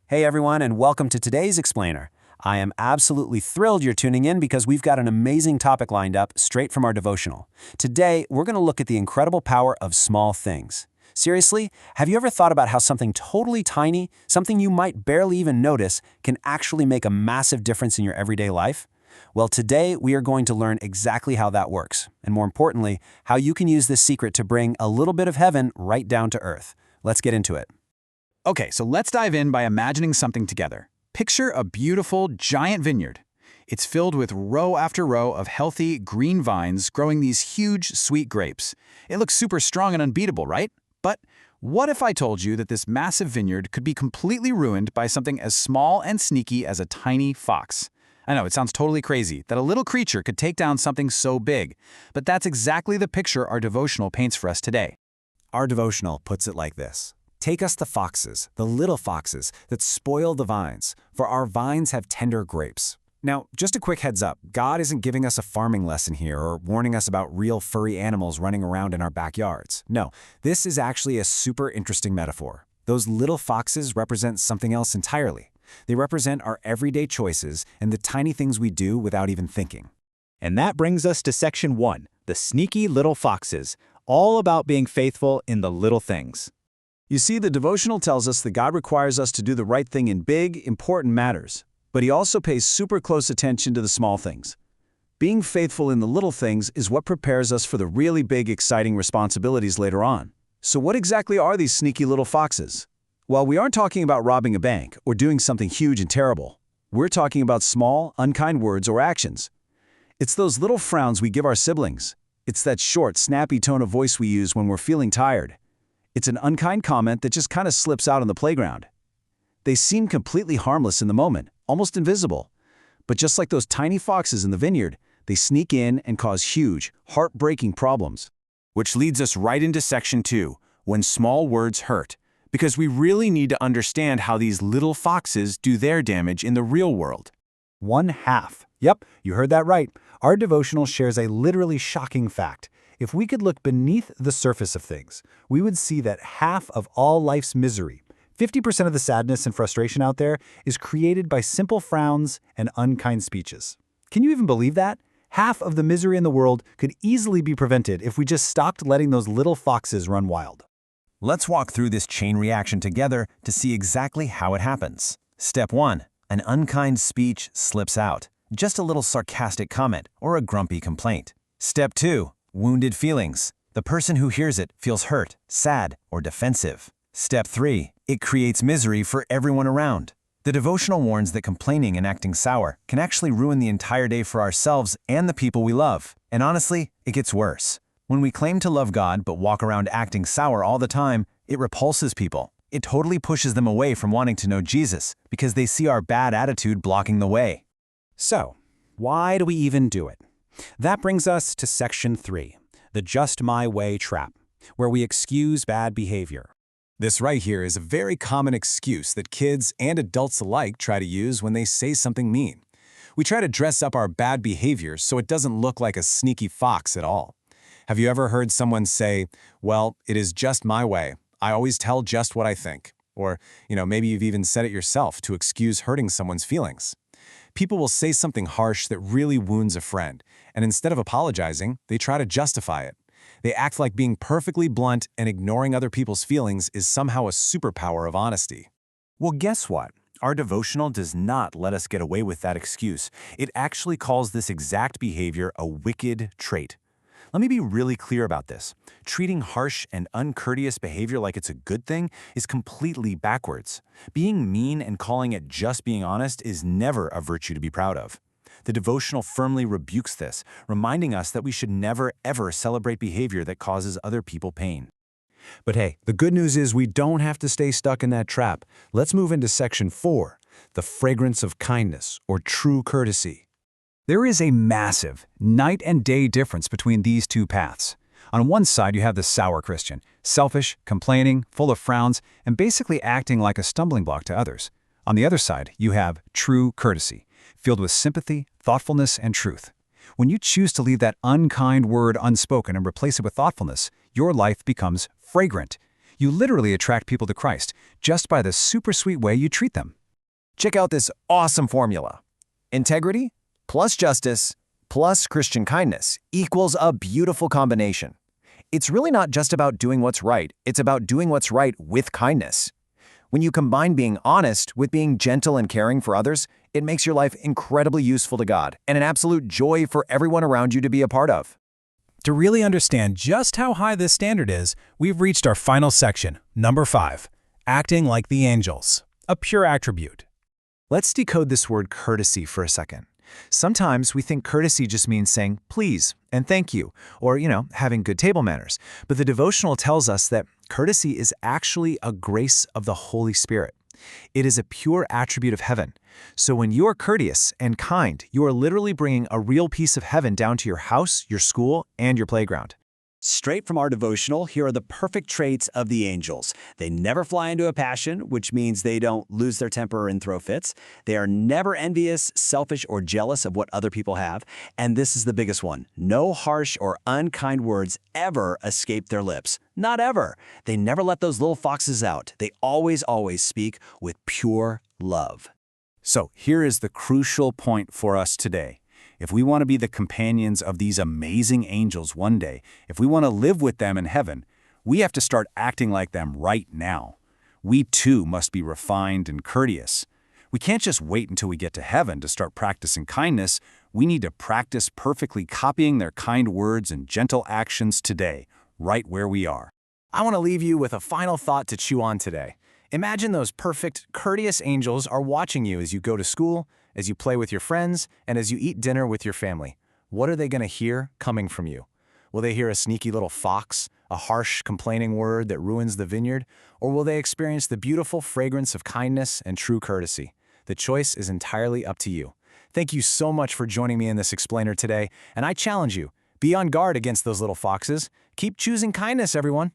Hey everyone, and welcome to today's Explainer. I am absolutely thrilled you're tuning in because we've got an amazing topic lined up straight from our devotional. Today, we're going to look at the incredible power of small things. Seriously, have you ever thought about how something totally tiny, something you might barely even notice, can actually make a massive difference in your everyday life? Well, today we are going to learn exactly how that works, and more importantly, how you can use this secret to bring a little bit of heaven right down to earth. Let's get into it. Okay, so let's dive in by imagining something together. Picture a beautiful, giant vineyard. It's filled with row after row of healthy, green vines growing these huge, sweet grapes. It looks super strong and unbeatable, right? But what if I told you that this massive vineyard could be completely ruined by something as small and sneaky as a tiny fox? I know, it sounds totally crazy that a little creature could take down something so big, but that's exactly the picture our devotional paints for us today. Our devotional puts it like this. Take us the foxes, the little foxes that spoil the vines, for our vines have tender grapes. Now, just a quick heads up, God isn't giving us a farming lesson here or warning us about real furry animals running around in our backyards. No, this is actually a super interesting metaphor. Those little foxes represent something else entirely. They represent our everyday choices and the tiny things we do without even thinking. And that brings us to section 1, the sneaky little foxes, all about being faithful in the little things. You see, the devotional tells us that God requires us to do the right thing in big, important matters, but He also pays super close attention to the small things. Being faithful in the little things is what prepares us for the really big, exciting responsibilities later on. So what exactly are these sneaky little foxes? Well, we aren't talking about robbing a bank or doing something huge and terrible. We're talking about small, unkind words or actions. It's those little frowns we give our siblings. It's that short, snappy tone of voice we use when we're feeling tired. It's an unkind comment that just kind of slips out on the playground. They seem completely harmless in the moment, almost invisible. But just like those tiny foxes in the vineyard, they sneak in and cause huge, heartbreaking problems. Which leads us right into section 2, when small words hurt, because we really need to understand how these little foxes do their damage in the real world. 1/2. Yep, you heard that right. Our devotional shares a literally shocking fact. If we could look beneath the surface of things, we would see that half of all life's misery, 50% of the sadness and frustration out there, is created by simple frowns and unkind speeches. Can you even believe that? Half of the misery in the world could easily be prevented if we just stopped letting those little foxes run wild. Let's walk through this chain reaction together to see exactly how it happens. Step 1. An unkind speech slips out. Just a little sarcastic comment or a grumpy complaint. Step 2. Wounded feelings. The person who hears it feels hurt, sad, or defensive. Step 3. It creates misery for everyone around. The devotional warns that complaining and acting sour can actually ruin the entire day for ourselves and the people we love. And honestly, it gets worse. When we claim to love God but walk around acting sour all the time, it repulses people. It totally pushes them away from wanting to know Jesus because they see our bad attitude blocking the way. So, why do we even do it? That brings us to section 3, the just my way trap, where we excuse bad behavior. This right here is a very common excuse that kids and adults alike try to use when they say something mean. We try to dress up our bad behavior so it doesn't look like a sneaky fox at all. Have you ever heard someone say, "Well, it is just my way. I always tell just what I think." Or, maybe you've even said it yourself to excuse hurting someone's feelings. People will say something harsh that really wounds a friend, and instead of apologizing, they try to justify it. They act like being perfectly blunt and ignoring other people's feelings is somehow a superpower of honesty. Well, guess what? Our devotional does not let us get away with that excuse. It actually calls this exact behavior a wicked trait. Let me be really clear about this. Treating harsh and uncourteous behavior like it's a good thing is completely backwards. Being mean and calling it just being honest is never a virtue to be proud of. The devotional firmly rebukes this, reminding us that we should never, ever celebrate behavior that causes other people pain. But hey, the good news is we don't have to stay stuck in that trap. Let's move into section 4, the fragrance of kindness or true courtesy. There is a massive night and day difference between these two paths. On one side, you have the sour Christian, selfish, complaining, full of frowns, and basically acting like a stumbling block to others. On the other side, you have true courtesy, filled with sympathy, thoughtfulness, and truth. When you choose to leave that unkind word unspoken and replace it with thoughtfulness, your life becomes fragrant. You literally attract people to Christ just by the super sweet way you treat them. Check out this awesome formula. Integrity plus justice plus Christian kindness equals a beautiful combination. It's really not just about doing what's right, it's about doing what's right with kindness. When you combine being honest with being gentle and caring for others, it makes your life incredibly useful to God and an absolute joy for everyone around you to be a part of. To really understand just how high this standard is, we've reached our final section, number 5, acting like the angels, a pure attribute. Let's decode this word courtesy for a second. Sometimes we think courtesy just means saying please and thank you, or, having good table manners. But the devotional tells us that courtesy is actually a grace of the Holy Spirit. It is a pure attribute of heaven. So when you are courteous and kind, you are literally bringing a real piece of heaven down to your house, your school, and your playground. Straight from our devotional, here are the perfect traits of the angels. They never fly into a passion, which means they don't lose their temper and throw fits. They are never envious, selfish, or jealous of what other people have. And this is the biggest one. No harsh or unkind words ever escape their lips. Not ever. They never let those little foxes out. They always speak with pure love. So here is the crucial point for us today. If we want to be the companions of these amazing angels one day, if we want to live with them in heaven, we have to start acting like them right now. We too must be refined and courteous. We can't just wait until we get to heaven to start practicing kindness. We need to practice perfectly copying their kind words and gentle actions today, right where we are. I want to leave you with a final thought to chew on today. Imagine those perfect, courteous angels are watching you as you go to school, as you play with your friends, and as you eat dinner with your family. What are they going to hear coming from you? Will they hear a sneaky little fox, a harsh, complaining word that ruins the vineyard, or will they experience the beautiful fragrance of kindness and true courtesy? The choice is entirely up to you. Thank you so much for joining me in this explainer today, and I challenge you, be on guard against those little foxes. Keep choosing kindness, everyone.